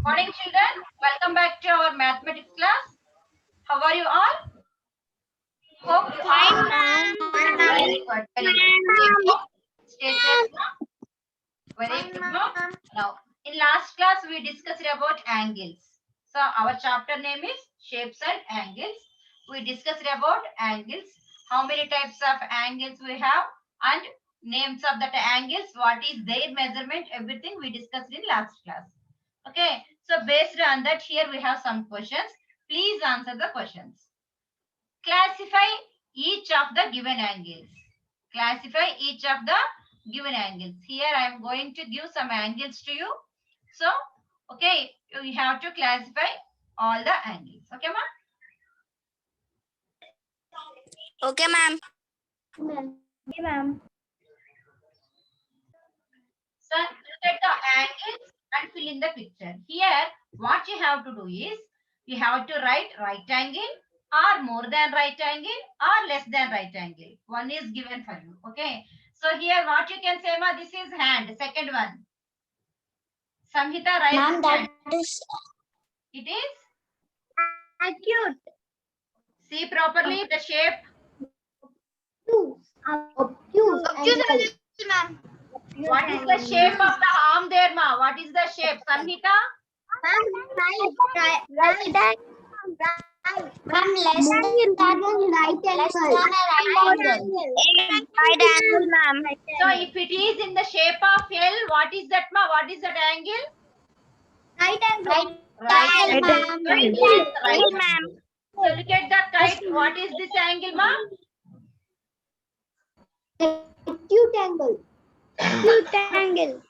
Morning, children. Welcome back to our mathematics class. How are you all? Hope you all very good. Very good. Stay safe now. Very good. No? Now, in last class we discussed about angles. So our chapter name is shapes and angles. We discussed about angles. How many types of angles we have and names of that angles. What is their measurement? Everything we discussed in last class. Okay, so based on that, here we have some questions. Please answer the questions. Classify each of the given angles. Classify each of the given angles. Here I am going to give some angles to you. So, okay, you have to classify all the angles. Okay, ma'am? Okay, ma'am. Okay, ma'am. So, look at the angles and fill in the picture. Here, what you have to do is, you have to write right angle or more than right angle or less than right angle. One is given for you. Okay. So, here what you can say, ma, this is hand. Second one. Samhita, write Ma'am, this hand. that is It is? Acute. See properly the shape. Obtuse. Ma'am. What is the shape of the arm there, ma? What is the shape? Samhita? Right. ma'am less than right angle, ma'am. So, if it is in the shape of L, what is that, ma? What is that angle? Right angle. Right angle, angle. ma'am. It is right Angle, ma'am. angle. So look at the kite. What is this angle, ma'am? Acute angle. Acute angle.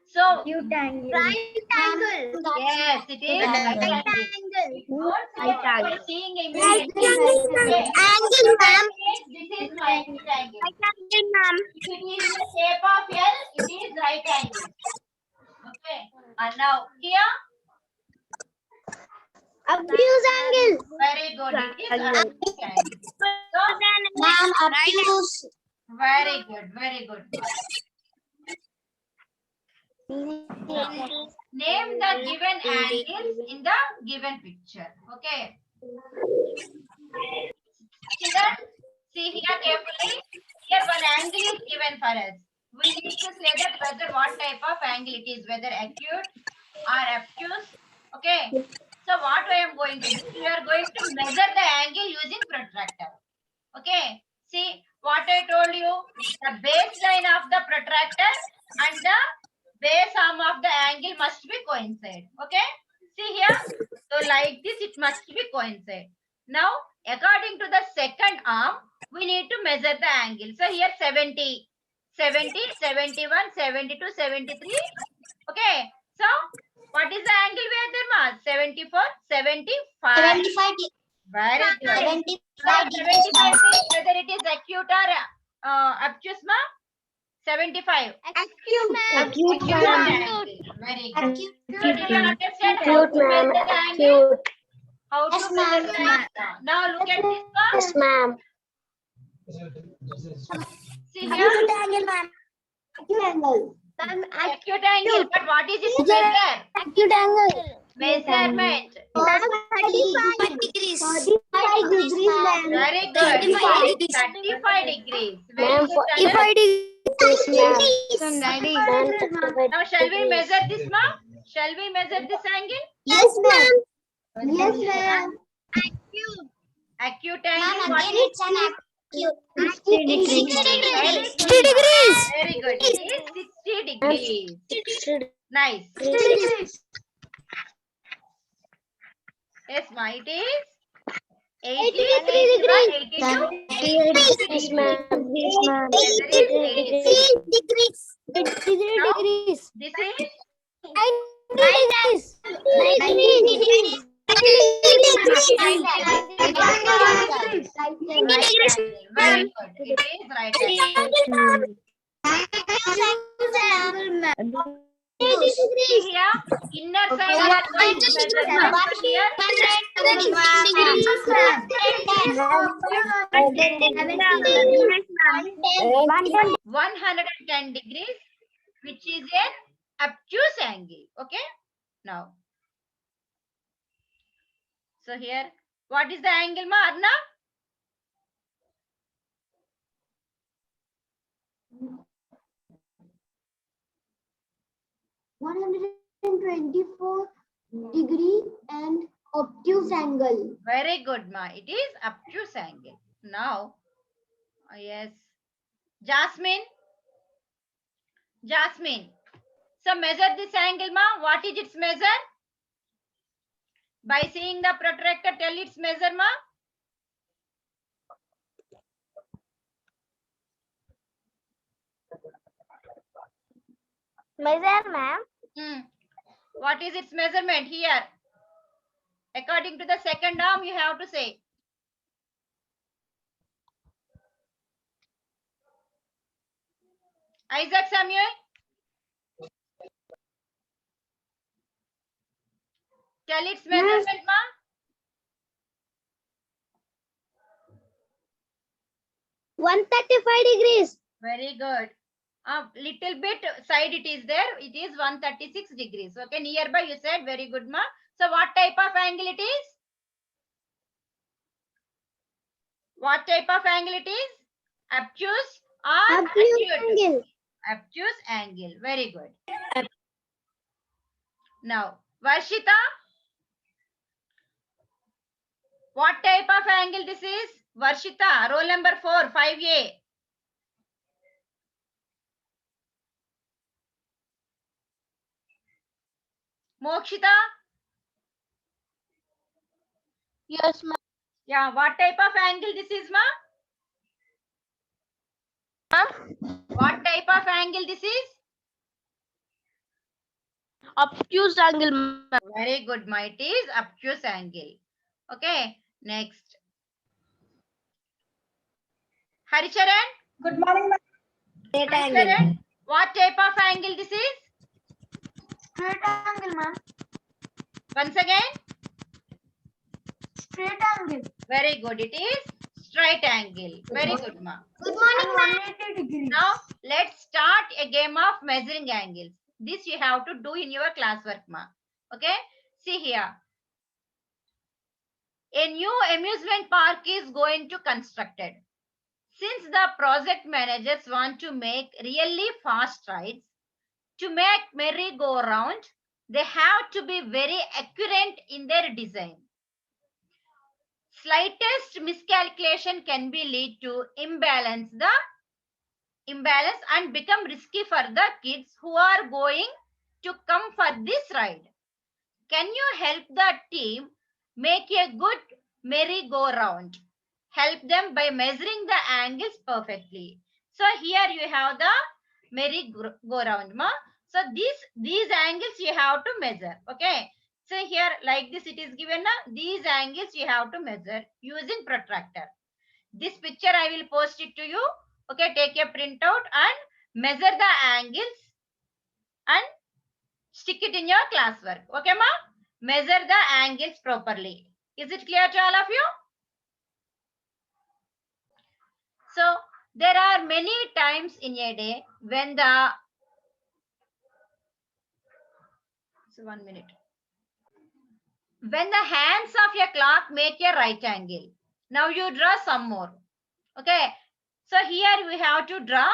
So Acute angle. Right angle. yes, it is right Right angle. angle. Don't see Right what angle. you're seeing in Right the angle. Angle, ma'am. This is my acute angle. Right angle, ma'am. If it is in the shape of L, it is right angle. Okay. And now here, Obtuse angle. very good. It is obtuse angle. So Ma'am, obtuse. very good, very good. Name the given angles in the given picture. Okay. Children, see here carefully. Here one angle is given for us. We need to say that whether what type of angle it is, whether acute or obtuse. Okay. So what I am going to do, we are going to measure the angle using protractor. Okay. See what I told you. The baseline of the protractor and the base arm of the angle must be coincide. Okay. See here. So like this, it must be coincide. Now, according to the second arm, we need to measure the angle. So here 70, 70, 71, 72, 73. Okay. So what is the angle we are there, ma? 74, 75. 75 Very good. 75 So 75 means whether it is acute or obtuse, ma? 75. Acute. Acute angle. Very good. Acute. So did you understand how to measure the angle? How to Yes, measure the ma'am. angle? Now look at this one. Yes, ma'am. See here. Acute angle, ma'am. Acute angle. Acute angle. But what is its measure? Acute angle. Measurement. 35 degrees. 45 degrees, ma'am. Very good. 35 degrees. 35 degrees. Very good. 45 degrees, Now shall we measure this, ma'am? Shall we measure this angle? Yes, ma'am. Yes, ma'am. Acute Ma'am, angle. What again is it's an acute. 60 degrees. very 60 good. degrees. Very good. It is 60 degrees. Nice. Yes, ma, it is 83 degrees. 82. Yes, ma'am. Yes, ma'am. Whether it's 83. degrees. 83 Now, degrees. this is 90 degrees. 90 degrees. right angle. Very good. It is right angle. See here, inner side we are going to measure, ma'am. Here, 110 degrees, which is an obtuse angle. Okay. Now, So here, what is the angle, ma, Arna? 124 degree and obtuse angle. Very good, ma. It is obtuse angle. Now, yes. Jasmine. Jasmine. So measure this angle, ma. What is its measure? By seeing the protractor, tell its measure, ma. Measure, ma'am. What is its measurement here? According to the second arm, you have to say. Isaac Samuel. Tell its measurement, ma. One 135 degrees. Very good. Little bit side it is there. It is 136 degrees. Okay, nearby you said. Very good, ma. So what type of angle it is? What type of angle it is? Obtuse or Obtuse acute? angle. Obtuse angle. Very good. Now, Varshita. What type of angle this is? Varshita, roll number 4, 5A. Mokshita. Yes, ma'am. Yeah, what type of angle this is, ma? What type of angle this is? Obtuse angle, ma'am. Very good, ma. It is obtuse angle. Okay, next. Haricharan. Good morning, ma'am. Straight angle. Haricharan, what type of angle this is? Straight angle, ma'am. Once again. Straight angle. Very good. It is straight angle. Very good, ma. Good morning, ma'am. 180 degrees. Now, let's start a game of measuring angles. This you have to do in your classwork, ma. Okay? See here. A new amusement park is going to constructed. Since the project managers want to make really fast rides, to make merry-go-round, they have to be very accurate in their design. Slightest miscalculation can be lead to imbalance and become risky for the kids who are going to come for this ride. Can you help the team make a good merry-go-round? Help them by measuring the angles perfectly. So here you have the merry-go-round, ma. So these angles you have to measure. Okay. So here like this it is given. These angles you have to measure using protractor. This picture I will post it to you. Okay, take a printout and measure the angles and stick it in your classwork. Okay, ma? Measure the angles properly. Is it clear to all of you? So, there are many times in a day when the... So, 1 minute. When the hands of your clock make a right angle. Now, you draw some more. Okay. So, here we have to draw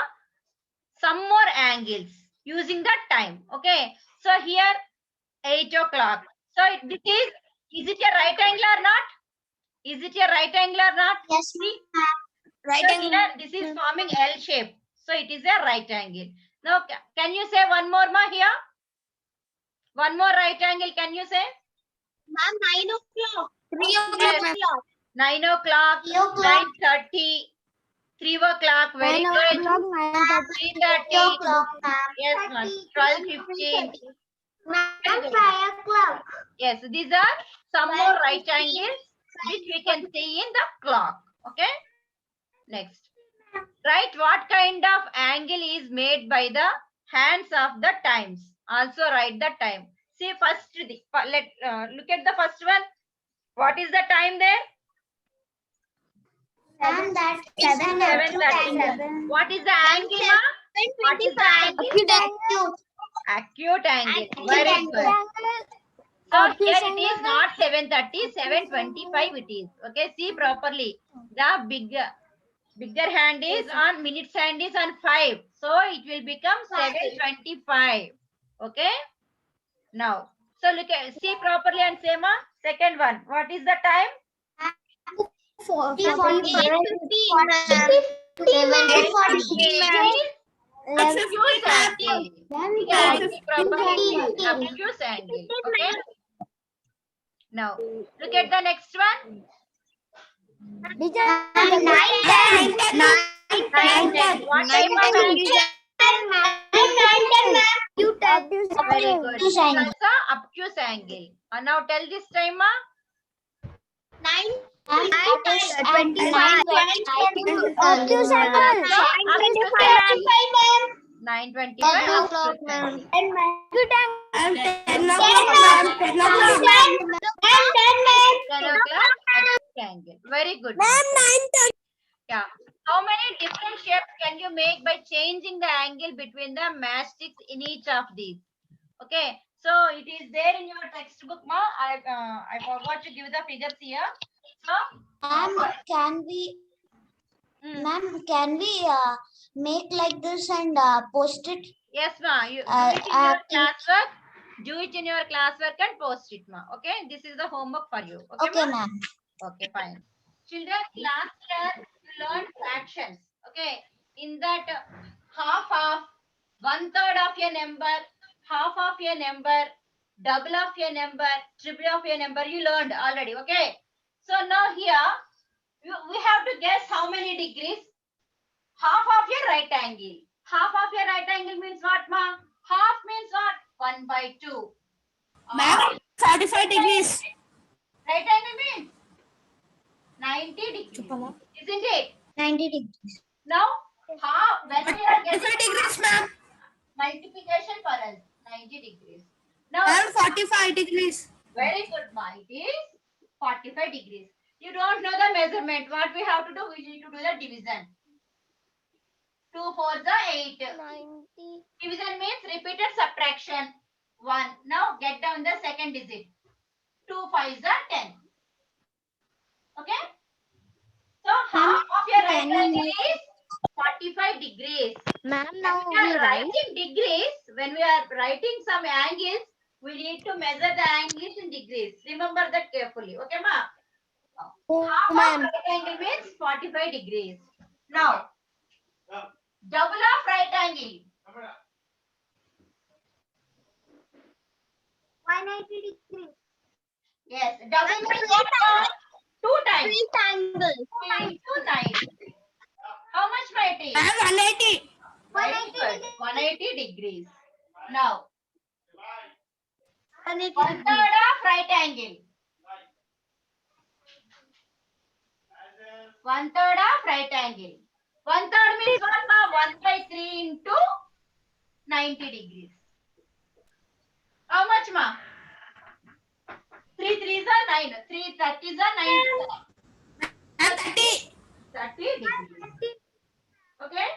some more angles using the time. Okay. So, here 8 o'clock. So, this is it a right angle or not? Is it a right angle or not? Yes, See? right So angle. here, this is forming L shape. So, it is a right angle. Now, can you say one more, ma, here? One more right angle, can you say? Ma'am, 9 o'clock. 3 Yes. o'clock. 9 o'clock, 3 o'clock. 9:30, 3 o'clock, very 9 good. o'clock, 3:30, o'clock, ma'am. yes, ma'am. 12:15. Ma'am, 5 o'clock. Yes, these are some more right angles which we can see in the clock. Okay. Next. Write what kind of angle is made by the hands of the times. Also write the time. See first, look at the first one. What is the time there? Ma'am, that's 7:30. What is the angle, ma? What is the angle? Acute angle. Acute angle. Very good. So here it is not 730, 725 it is. Okay, see properly. The bigger hand is on, minutes hand is on 5. So it will become 725. Okay. Now, so look at, see properly and say ma. Second one. What is the time? 7:15. Obtuse angle. Yeah, see properly. Obtuse angle. Okay. Now, look at the next one. 9, 10. What type of angle? Very good. It's also obtuse angle. Now tell this time, ma. 9:25. Obtuse angle. 10 o'clock. Obtuse angle. Very good. Yeah. How many different shapes can you make by changing the angle between the matchsticks in each of these? Okay. So it is there in your textbook, ma. I forgot to give the figures here. So, Can we make like this and post it? yes, ma. You do it in your classwork. Do it in your classwork and post it, ma. Okay. This is the homework for you. Okay, Okay, ma? ma'am. Okay, fine. Children, last year you learned fractions. Okay. In that half, 1/3 of your number, half of your number, double of your number, triple of your number, you learned already. Okay. So now here, we have to guess how many degrees. Half of your right angle. Half of your right angle means what, ma? Half means what? 1/2. Ma'am, 45 degrees. Right angle means 90 degrees. Isn't it? 90 degrees. Now, half, when we are 45 getting degrees, ma'am. multiplication for us, 90 degrees. Now, Ma'am, 45 degrees. very good, ma. It is 45 degrees. You don't know the measurement. What we have to do? We need to do the division. 2 4 the 8. Division means repeated subtraction. 1. Now, get down the second digit. 2 5 the 10. Okay? So, half of your right angle is 45 degrees. Ma'am, When we are writing some angles, we need to measure the angles in degrees. Remember that carefully. Okay, ma? Half of right angle means 45 degrees. Now, double of right angle. 180 degrees. Yes, double means what, ma? 2 times. Rectangle. 2 into 90. How much might it? Ma'am, 180. Very good. 180 degrees. Now, 180 1/3 of right angle. 1/3 of right angle. 1/3 means what, ma? 1/3 into 90 degrees. How much, ma? 3 3s are 9. 3 30s are 9. Ma'am, 30. 30 degrees. Okay?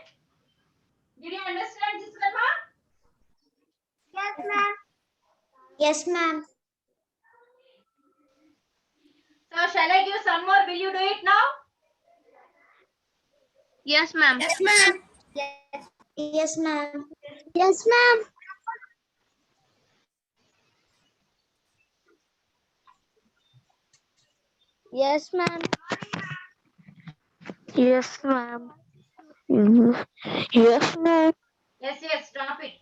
Did you understand this one, ma? Yes, ma'am. Yes, ma'am. So shall I give some more? Will you do it now? Yes, ma'am. Yes, ma'am. Yes, ma'am. Yes, ma'am. Yes, ma'am. Yes, ma'am. Yes, ma'am. Yes, stop it.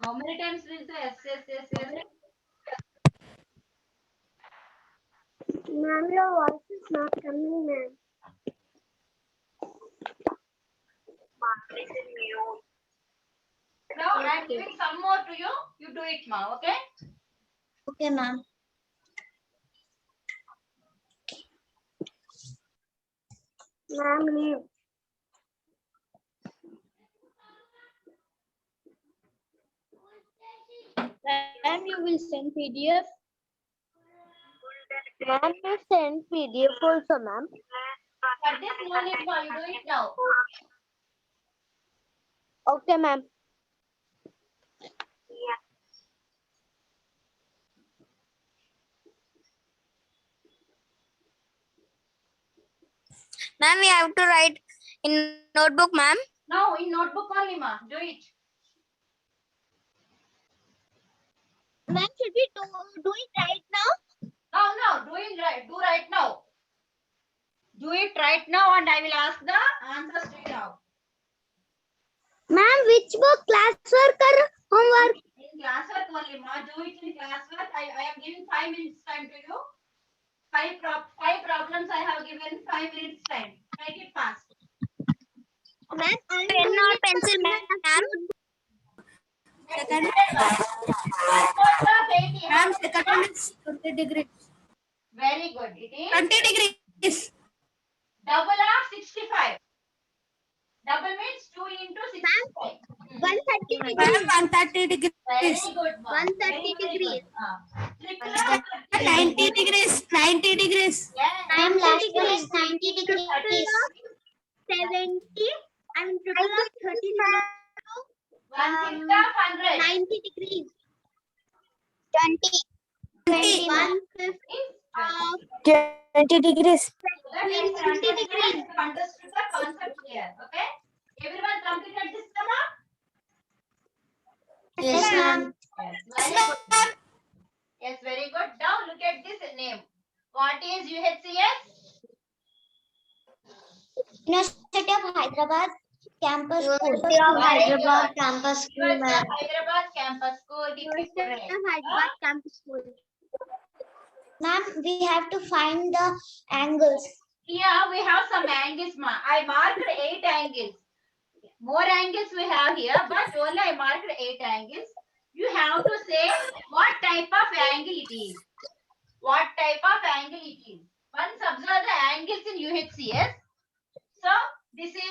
How many times will you say yes? Ma'am, your voice is not coming, ma'am. Now I am giving some more to you. You do it, ma. Okay? Okay, ma'am. Ma'am, leave. Ma'am, you will send PDF. Ma'am, you send PDF also, ma'am. For this no need, ma. You do it now. Okay, ma'am. Ma'am, we have to write in notebook, ma'am. No, in notebook only, ma. Do it. Ma'am, should we do it right now? No, do it right. Do right now. Do it right now, and I will ask the answers to you now. Ma'am, which book? Classwork or homework? In classwork only, ma. Do it in classwork. I am giving 5 minutes time to you. Five problems I have given 5 minutes time. Make it fast. Ma'am, Pen or pencil, ma'am. Second. Ma'am, Ma'am, second one is 20 degrees. very good. It is 20 degrees. double of 65. Double means 2 into 65. 130 Ma'am, degrees. 130 degrees. Very good, ma'am. 130 Very degrees. good. Triple of 90 degrees. 90 degrees. Yes. Ma'am, last one is 90 degrees. 70 and triple of 35 1/6 of 100. 90 degrees. 20. 20. 1/5 Is 20 degrees. that is 20 degrees. Understood the concept here. Okay. Everyone completed this, ma'am? Yes, ma'am. Yes. Very good. Yes, very good. Now look at this name. What is UHCS? University of Hyderabad Campus School. University of Hyderabad Campus University of Hyderabad Campus School. University of Hyderabad Campus School. Ma'am, we have to find the angles. Here we have some angles. I marked 8 angles. More angles we have here, but only I marked 8 angles. You have to say what type of angle it is. What type of angle it is. Once observe the angles in UHCS. So this is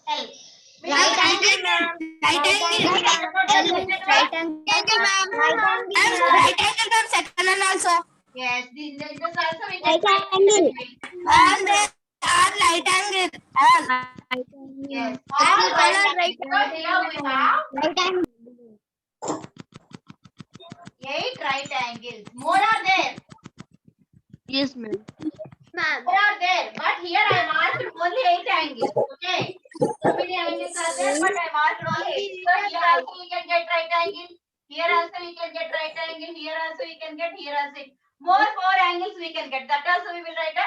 L. Right angle, ma'am. Right angle. Right angle. Ma'am, right angle, ma'am. Second one also. Yes, this also we Right can angle. Ma'am, they are right angle. All. Yes. All right right angle. So here we have Right angle. 8 right angles. More are there. Yes, ma'am. Ma'am. More are there. But here I marked only 8 angles. Okay. So many angles are there, but I marked only 8. So here also we can get right angle. Here also we can get right angle. Here also we can get. Here also. More 4 angles we can get. That also we will write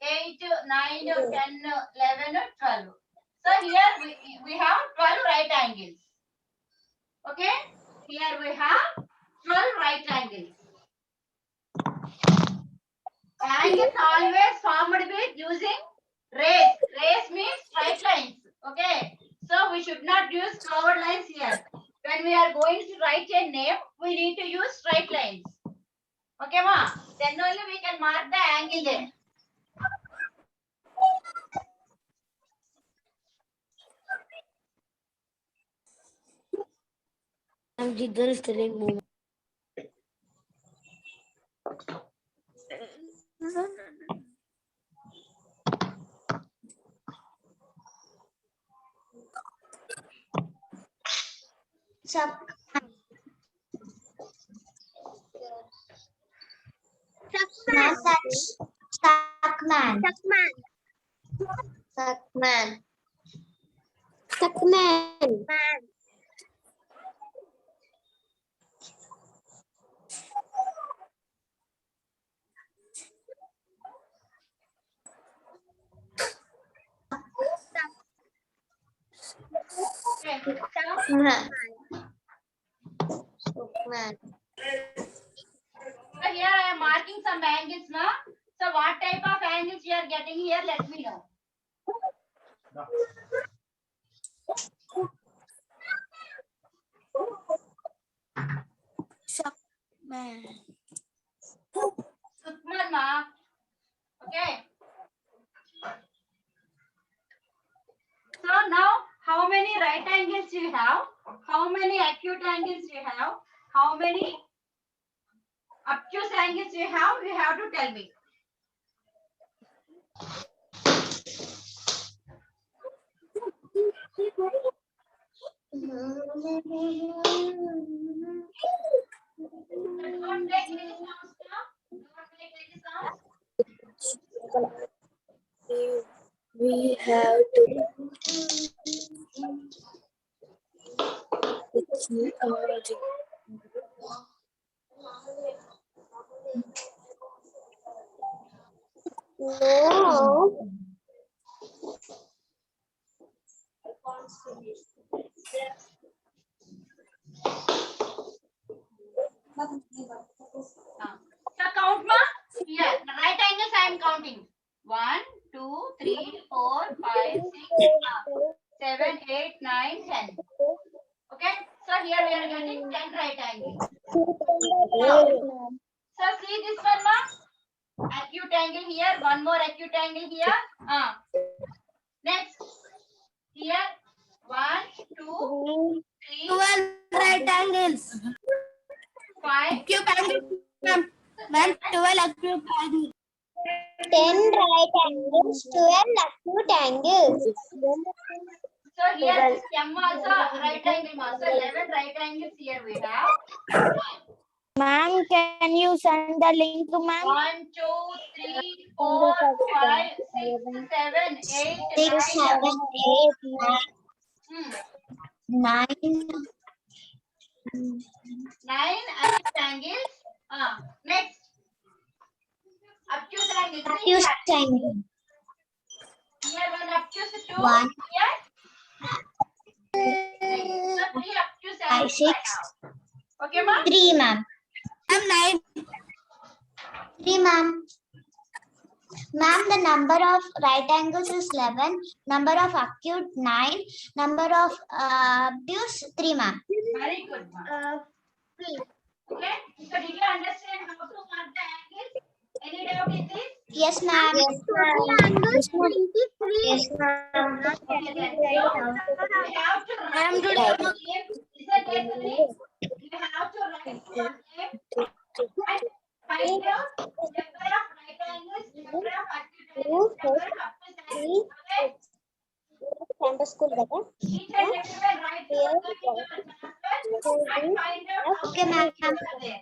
8, 9, 10, 11, 12. So here we have 12 right angles. Okay. Here we have 12 right angles. Angles always formed with using rays. Rays means straight lines. Okay. So we should not use curved lines here. When we are going to write a name, we need to use straight lines. Okay, ma? Then only we can mark the angle there. I'm Jigar is telling me. Ma'am, that's Stuckman. Tuckman. Stuckman. Stuckman. Man. Okay. Stuckman. Stuckman. So here I am marking some angles now. So what type of angles you are getting here? Let me know. Man. Sukman, ma. Okay. So now, how many right angles you have? How many acute angles you have? How many obtuse angles you have? You have to tell me. Don't make any sounds now. Don't make any sounds. we have to. No. So count ma. Here, right angles I am counting. 1, 2, 3, 4, 5, 6, 7, 8, 9, 10. Okay. So here we are getting 10 right angles. Now, so see this one ma. Acute angle here. One more acute angle here. Next. Here. 1, 2, 3, 12 right angles. 5. Acute angle, ma'am. Ma'am, 12 acute angles. 10 right angles, 12 acute angles. So here this M also right angle ma. So 11 right angles here we have. Ma'am, can you send the link, ma'am? 1, 2, 3, 4, 5, 6, 7, 8, 6, 7, 8, 9. 9 acute angles. Next. Obtuse angle. Acute angle. Here one obtuse 2. 1, Here. 3. So 3 obtuse 5, angles 6. I have. Okay ma? 3, ma'am. Ma'am, 9. 3, ma'am. Ma'am, the number of right angles is 11. Number of acute 9. Number of obtuse 3, ma'am. Very good ma. Okay. So did you understand how to mark the angles? Any doubt in this? Yes, ma'am. Total angles 23. Yes, ma'am. Okay then. So you have to write your name. Listen carefully. You have to write your name and find out number of right angles, number of acute angles, number of obtuse angles. Okay. Campus school beta. Each and everyone write your name in your chapter and find out how Okay, many ma'am. angles are there.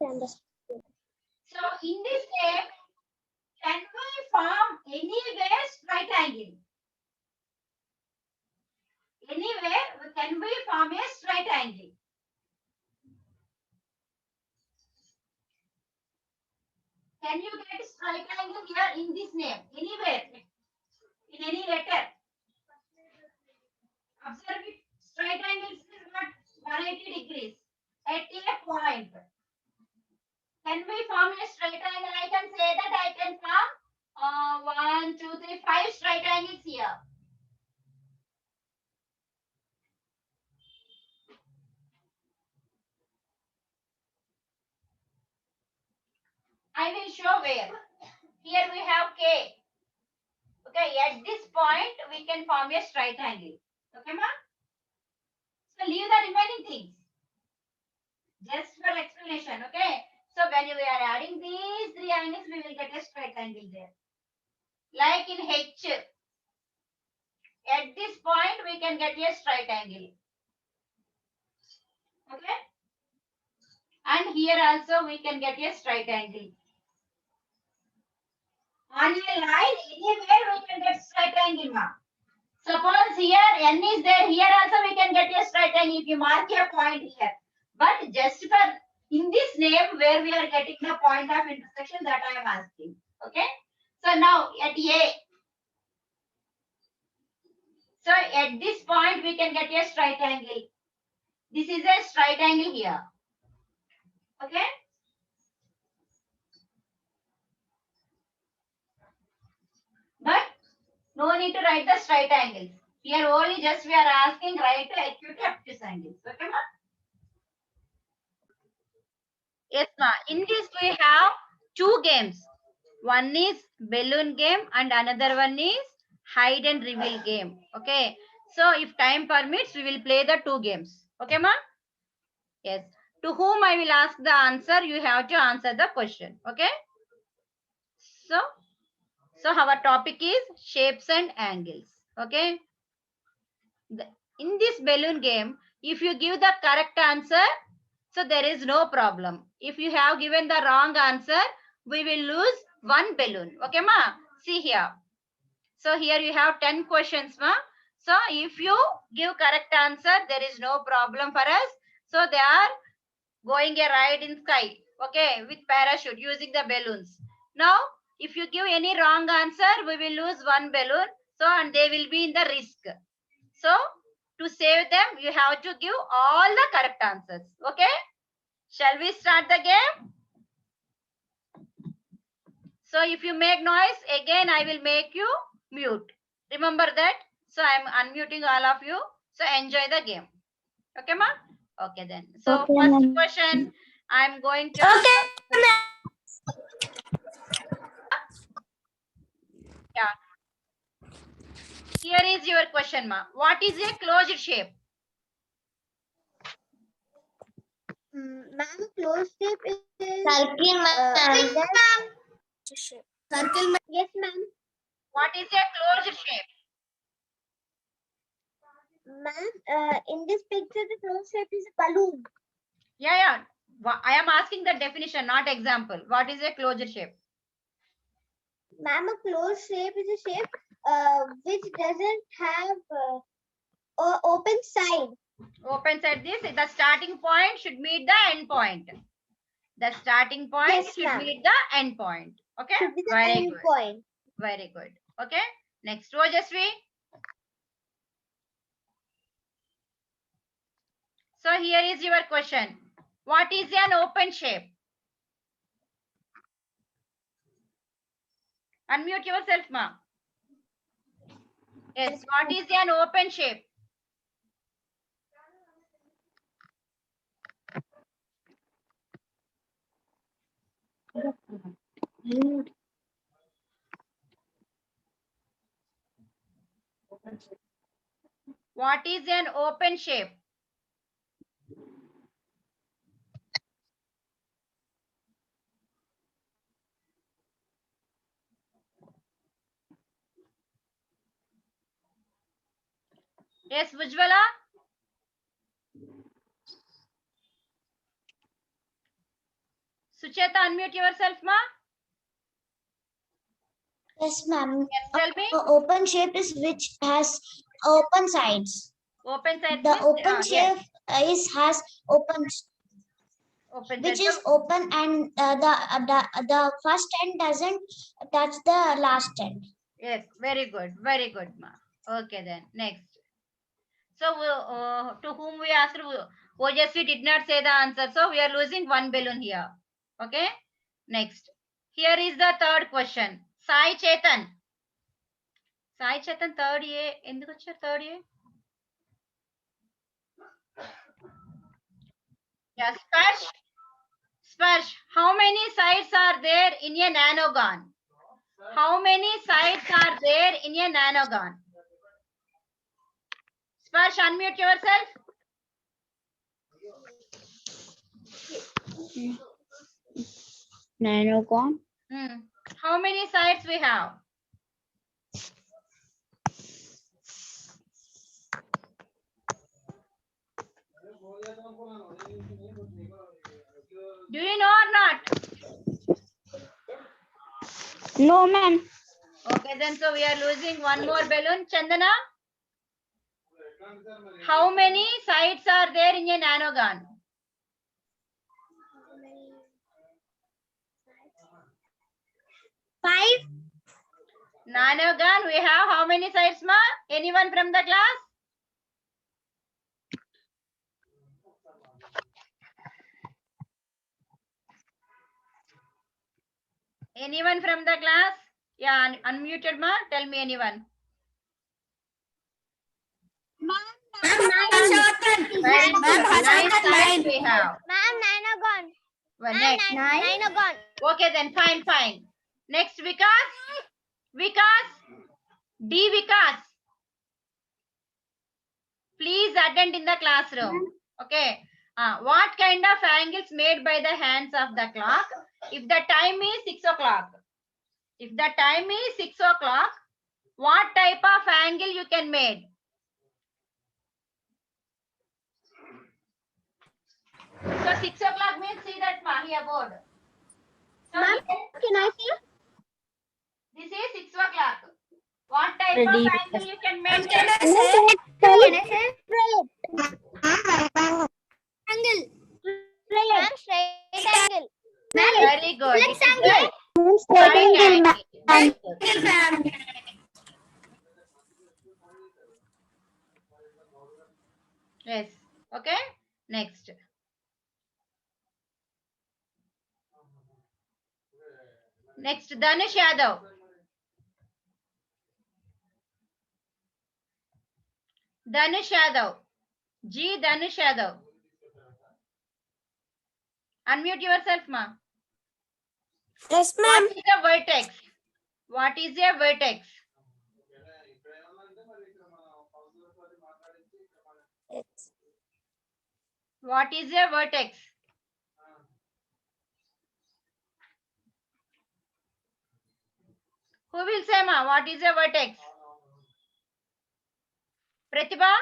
Campus. So in this game, can we form anywhere straight angle? Anywhere, can we form a straight angle? Can you get straight angle here in this name? Anywhere, in any letter. Observe it. Straight angle is not 180 degrees at a point. Can we form a straight angle? I can say that I can form 1, 2, 3, 5 straight angles here. I will show where. Here we have K. Okay, at this point we can form a straight angle. Okay, ma? So leave the remaining things. Just for explanation, okay? So when we are adding these 3 angles, we will get a straight angle there. Like in H. At this point, we can get a straight angle. Okay? And here also we can get a straight angle. On a line, anywhere we can get straight angle, ma. Suppose here N is there, here also we can get a straight angle if you mark a point here. But just for in this name where we are getting the point of intersection, that I am asking. Okay? So now at A. So at this point we can get a straight angle. This is a straight angle here. Okay? But no need to write the straight angles. Here only just we are asking write the acute obtuse angles. Okay, ma? Yes, ma. In this we have 2 games. One is balloon game and another one is hide and reveal game. Okay. So if time permits, we will play the 2 games. Okay, ma? Yes. To whom I will ask the answer, you have to answer the question. Okay. So our topic is shapes and angles. Okay. In this balloon game, if you give the correct answer, so there is no problem. If you have given the wrong answer, we will lose 1 balloon. Okay, ma? See here. So here you have 10 questions, ma. So if you give correct answer, there is no problem for us. So they are going a ride in sky, okay, with parachute using the balloons. Now, if you give any wrong answer, we will lose one balloon. So and they will be in the risk. So to save them, you have to give all the correct answers. Okay? Shall we start the game? So if you make noise, again I will make you mute. Remember that? So I am unmuting all of you. So enjoy the game. Okay, ma? Okay then. So Okay, first ma'am. question, I am going to. Okay. Yeah. Here is your question, ma. What is a closed shape? Ma'am, closed shape is Circle, ma'am. Circle. yes, ma'am. What is a closed shape? Ma'am, in this picture, the closed shape is a balloon. Yeah. I am asking the definition, not example. What is a closed shape? Ma'am, a closed shape is a shape which doesn't have open side. Open side this. The starting point should meet the end point. The starting point Yes, should ma'am. meet the end point. Okay? Should be the Very end good. point. Very good. Okay? Next, Rojasvi. So here is your question. What is an open shape? Unmute yourself, ma. Yes, what is an open shape? What is an open shape? Yes, Vujwala? Sucheta, unmute yourself, ma. Yes, ma'am. Yes, tell me. Open shape is which has open sides. Open side. The open Yes. shape has open, Open which side. is open, and the first end doesn't touch the last end. Yes, very good. Very good, ma. Okay, then. Next. So, to whom we asked, Ojasvi did not say the answer. So, we are losing one balloon here. Okay. Next. Here is the third question. Sai Chetan. Sai Chetan, third A. Enduku vacharu third A? Yes, Sparsh. Sparsh, how many sides are there in a nanogon? How many sides are there in a nanogon? Sparsh, unmute yourself. Nanogon. How many sides we have? Do you know or not? No, ma'am. Okay, then so we are losing one more balloon. Chandana, how many sides are there in a nanogon? Five. Nanogon, we have how many sides, ma? Anyone from the class? Anyone from the class? Yeah, unmuted, ma. Tell me anyone. Very good. Nine sides we have. Ma'am, nanogon. Well, next. Nanogon. Okay, then fine. Next, Vikas. D Vikas. Please attend in the classroom. Okay. What kind of angles made by the hands of the clock? If the time is 6 o'clock. If the time is 6 o'clock, what type of angle you can make? So 6 o'clock means see that Mahi board. So Ma'am, can I see? this is 6 o'clock. What type of angle you can Ma'am, make? can I say? Angle. Straight angle. Very good. It is a Straight right angle, angle. ma'am. Very good. Angle, ma'am. Yes. Okay. Next. Next, Dhanush Yadav. Dhanush Yadav. G. Dhanush Yadav. Unmute yourself, ma. Yes, What ma'am. is a vertex? What is a vertex? What is a vertex? Who will say, ma? What is a vertex? Pratibha?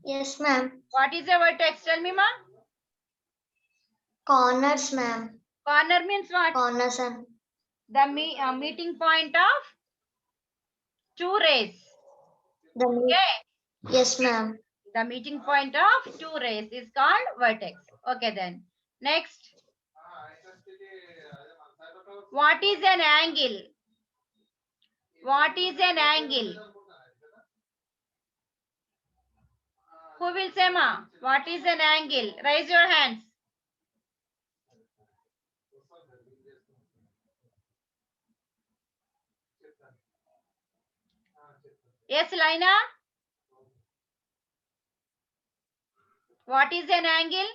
Yes, ma'am. What is a vertex? Tell me, ma. Corners, ma'am. Corner means what? Corners and The meeting point of two rays. the Okay. yes, ma'am. The meeting point of two rays is called vertex. Okay, then. Next. What is an angle? What is an angle? Who will say, ma? What is an angle? Raise your hands. Yes, Laina? What is an angle?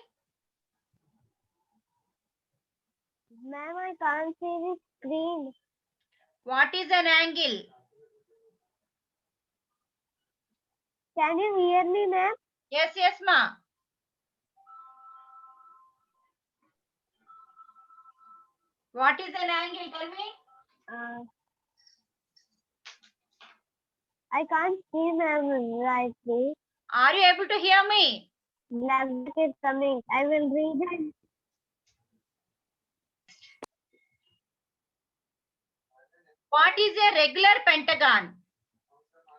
Ma'am, I can't see the screen. What is an angle? Can you hear me, ma'am? Yes, yes, ma. What is an angle? Tell me. I can't see, ma'am, rightly. Are you able to hear me? Black is coming. I will read it. What is a regular pentagon?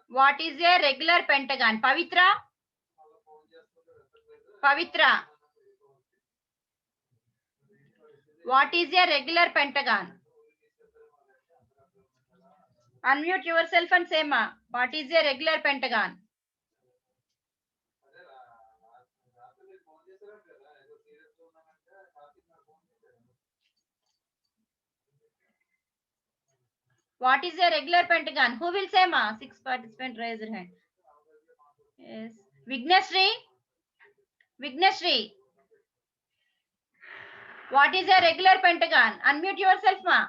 What is a regular pentagon? Pavitra? Pavitra. What is a regular pentagon? Unmute yourself and say, ma. What is a regular pentagon? What is a regular pentagon? Who will say, ma? 6 participants raise their hand. Yes. Vignashree? Vignashree. What is a regular pentagon? Unmute yourself, ma.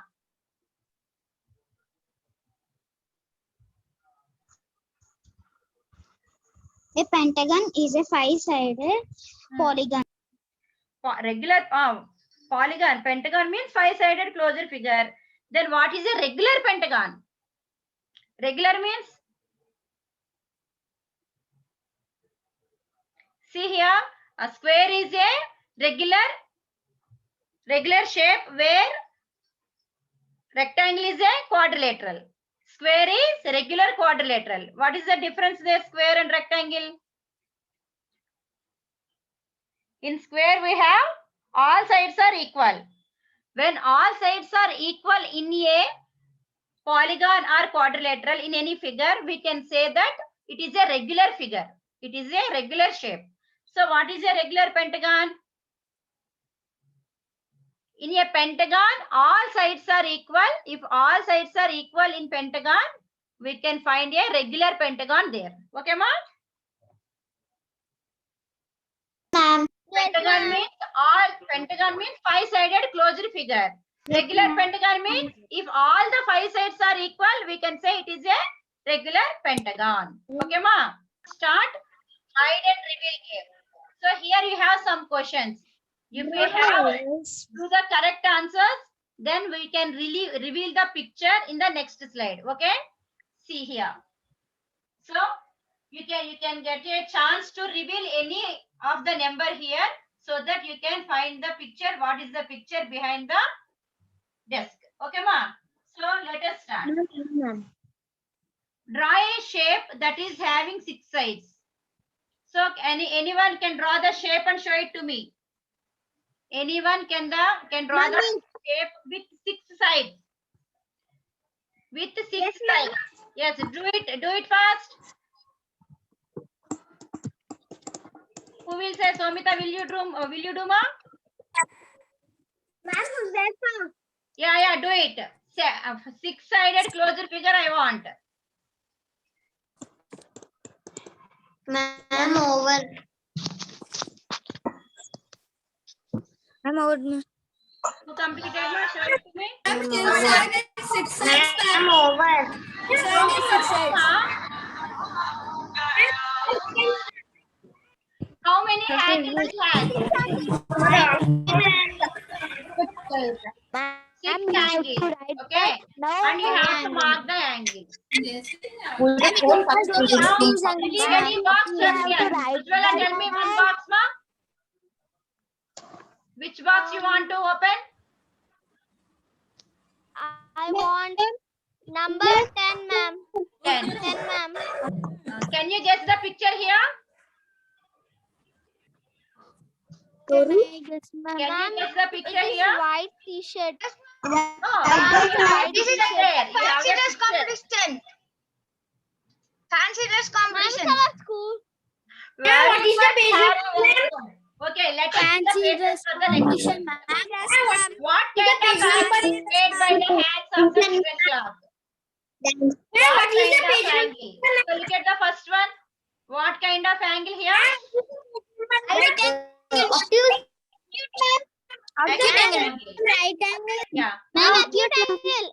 A pentagon is a five-sided polygon. Regular polygon. Pentagon means five-sided closure figure. Then what is a regular pentagon? Regular means, see here, a square is a regular shape where rectangle is a quadrilateral. Square is regular quadrilateral. What is the difference there, square and rectangle? In square we have all sides are equal. When all sides are equal in a polygon or quadrilateral in any figure, we can say that it is a regular figure. It is a regular shape. So what is a regular pentagon? In a pentagon, all sides are equal. If all sides are equal in pentagon, we can find a regular pentagon there. Okay, ma? Ma'am. Pentagon means five-sided closed figure. Regular pentagon means if all the five sides are equal, we can say it is a regular pentagon. Okay, ma? Start hide and reveal game. So here you have some questions. If we have do the correct answers, then we can really reveal the picture in the next slide. Okay? See here. So you can get a chance to reveal any of the number here so that you can find the picture. What is the picture behind the desk? Okay, ma. So let us start. Draw a shape that is having 6 sides. So anyone can draw the shape and show it to me. Anyone can draw the shape with 6 sides. With 6 sides. Yes, do it fast. Who will say? Somita, will you do ma? Ma'am, who's that from? Yeah, do it. 6-sided closure figure I want. Ma'am, over. I'm over. Who completed ma? Show it to me. Ma'am, over. How many angles it has? 6 Ma'am, you have angles. to write Okay. now. And you have to mark the angle. Now, Any box you have to here. write Ujjwala, that tell me one down. box, ma. Which box you want to open? I want number 10, ma'am. 10. 10, ma'am. Can you guess the picture here? Can I guess, ma'am? Can you guess the picture It is here? white t-shirt. Oh, This is there. You have fancy a dress picture. competition. Fancy dress Ma'am, competition. it's our school. Very what is the good, page very number? very good. Okay, let us see the Fancy pages dress for the next competition, one. ma'am. Yes, ma'am. What kind of angle is made by the hands of the student class? What kind of angle? So look at the first one. What kind of angle here? Acute angle. Right angle. Yeah. Ma'am, acute angle.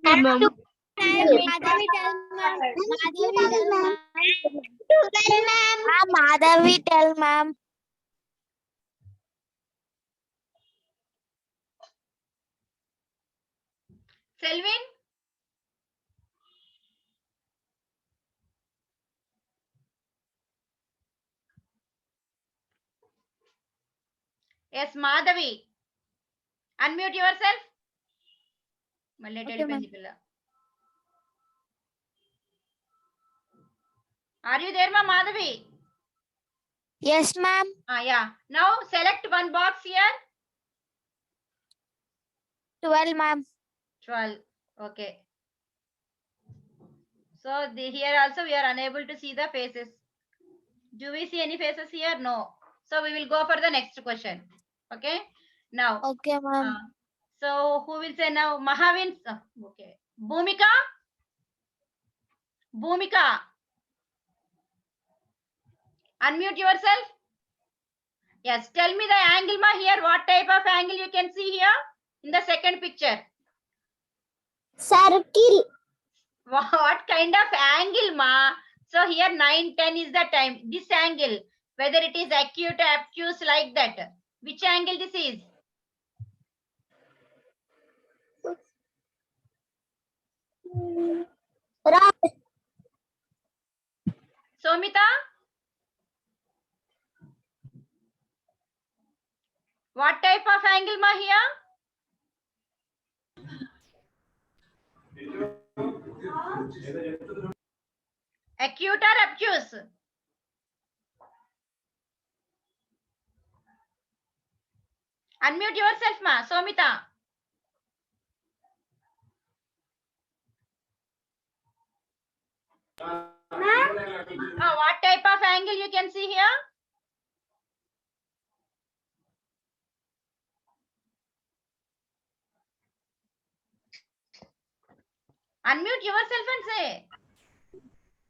Madhavi, tell ma'am. Madhavi, tell ma'am. Ma'am, Madhavi, tell ma'am. Selvin? Yes, Madhavi. Unmute yourself. Okay, ma'am. Are you there, ma, Madhavi? Yes, ma'am. Yeah. Now select one box here. 12, ma'am. 12. Okay. So here also we are unable to see the faces. Do we see any faces here? No. So we will go for the next question. Okay. Now. Okay, ma'am. So who will say now? Mahavin. Okay. Bhumika. Bhumika. Unmute yourself. Yes. Tell me the angle, ma, here. What type of angle you can see here in the second picture? Circle. What kind of angle, ma? So here 9, 10 is the time. This angle, whether it is acute, obtuse, like that. Which angle this is? Somita? What type of angle, ma, here? Acute or obtuse? Unmute yourself, ma. Somita. What type of angle you can see here? Unmute yourself and say.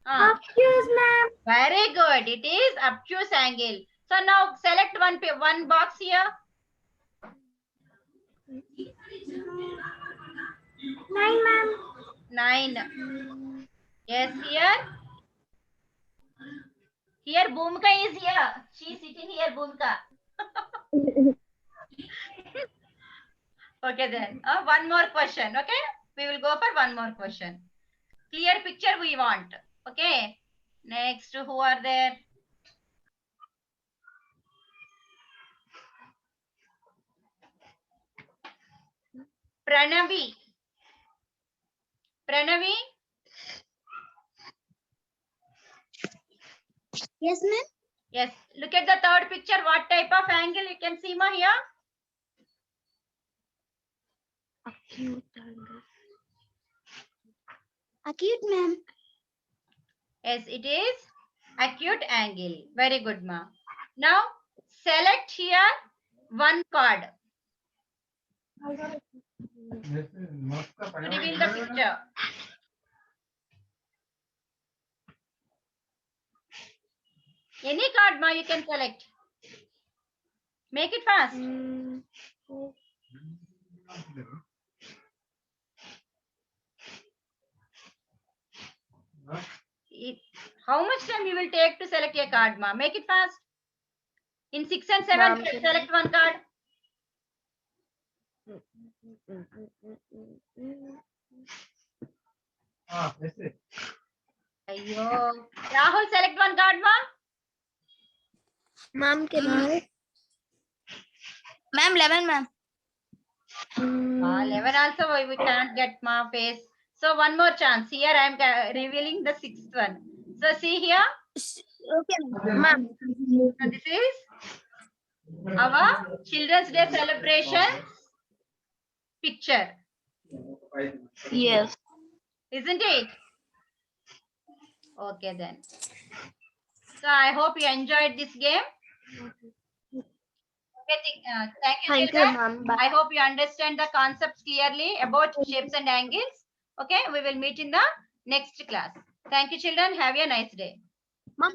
Obtuse, ma'am. Very good. It is obtuse angle. So now select one box here. 9, ma'am. 9. Yes, here. Here Bhumika is here. She is sitting here, Bhumika. Okay then. One more question. Okay. We will go for one more question. Clear picture we want. Okay. Next, who are there? Pranavi. Pranavi, Yes, ma'am. yes. Look at the third picture. What type of angle you can see, ma, here? Acute, ma'am. Yes, it is acute angle. Very good, ma. Now select here one card to reveal the picture. Any card, ma, you can select. Make it fast. How much time you will take to select a card, ma? Make it fast. In 6 and 7, Ma'am, select one card. Ayyo. Rahul, select one card, ma. Ma'am, Ma'am, 11, ma'am. 11 also we can't get ma face. So one more chance. Here I am revealing the 6th one. So see here. Okay, ma'am. So this is our Children's Day celebration picture, Yes. isn't it? Okay then. So I hope you enjoyed this game. Okay, thank you, Thank you, children. ma'am. Bye. I hope you understand the concepts clearly about shapes and angles. Okay, we will meet in the next class. Thank you, children. Have a nice day. Ma'am.